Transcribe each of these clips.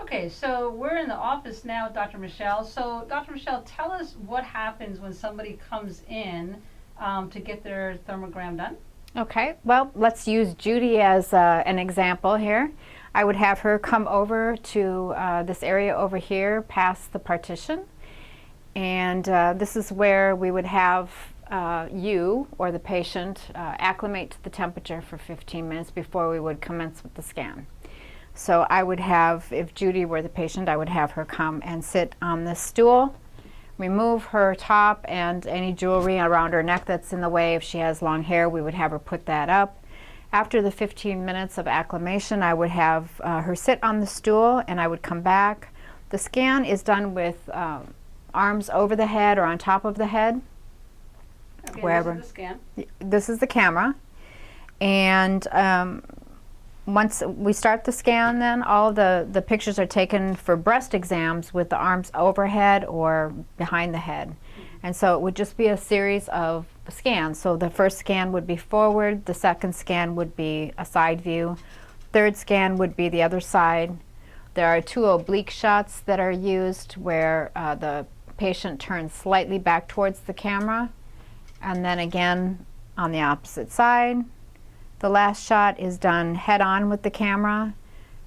Okay, so we're in the office now with Dr. Michelle. So, Dr. Michelle, tell us what happens when somebody comes in to get their thermogram done. Okay, well, let's use Judy as an example here. I would have her come over to this area over here past the partition. And this is where we would have you or the patient acclimate to the temperature for 15 minutes before we would commence with the scan. So I would have, if Judy were the patient, I would have her come and sit on this stool, remove her top and any jewelry around her neck that's in the way. If she has long hair, we would have her put that up. After the 15 minutes of acclimation, I would have her sit on the stool and I would come back. The scan is done with arms over the head or on top of the head. Okay, wherever. this is the scan. This is the camera. And once we start the scan, then all the pictures are taken for breast exams with the arms overhead or behind the head. And so it would just be a series of scans. So the first scan would be forward, the second scan would be a side view, third scan would be the other side. There are 2 oblique shots that are used where the patient turns slightly back towards the camera, and then again on the opposite side. The last shot is done head on with the camera.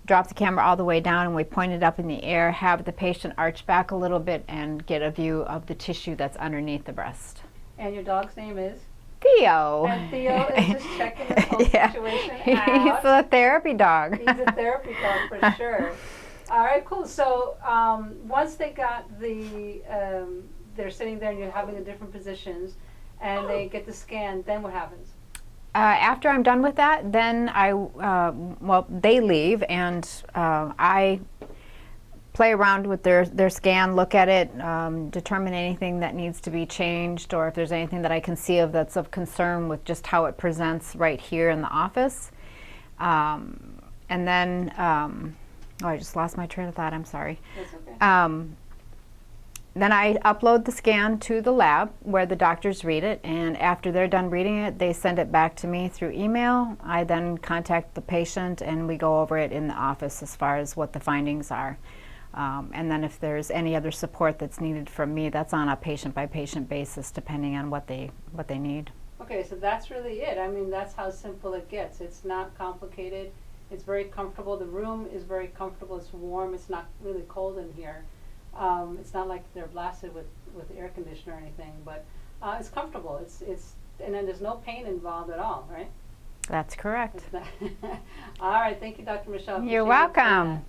Drop the camera all the way down and we point it up in the air, have the patient arch back a little bit and get a view of the tissue that's underneath the breast. And your dog's name is? Theo. And Theo is just checking this whole situation out. He's a therapy dog. He's a therapy dog for sure. All right, cool. So once they got they're sitting there and you're having the different positions and they get the scan, then what happens? After I'm done with that, then they leave and I play around with their scan, look at it, determine anything that needs to be changed or if there's anything that I can see that's of concern with just how it presents right here in the office. And then, I just lost my train of thought, I'm sorry. That's okay. Then I upload the scan to the lab where the doctors read it, and after they're done reading it, they send it back to me through email. I then contact the patient and we go over it in the office as far as what the findings are. And then if there's any other support that's needed from me, that's on a patient-by-patient basis depending on what they need. Okay, so that's really it. I mean, that's how simple it gets. It's not complicated. It's very comfortable. The room is very comfortable. It's warm. It's not really cold in here. It's not like they're blasted with air conditioner or anything, but it's comfortable. And then there's no pain involved at all, right? That's correct. All right. Thank you, Dr. Michelle. You're welcome.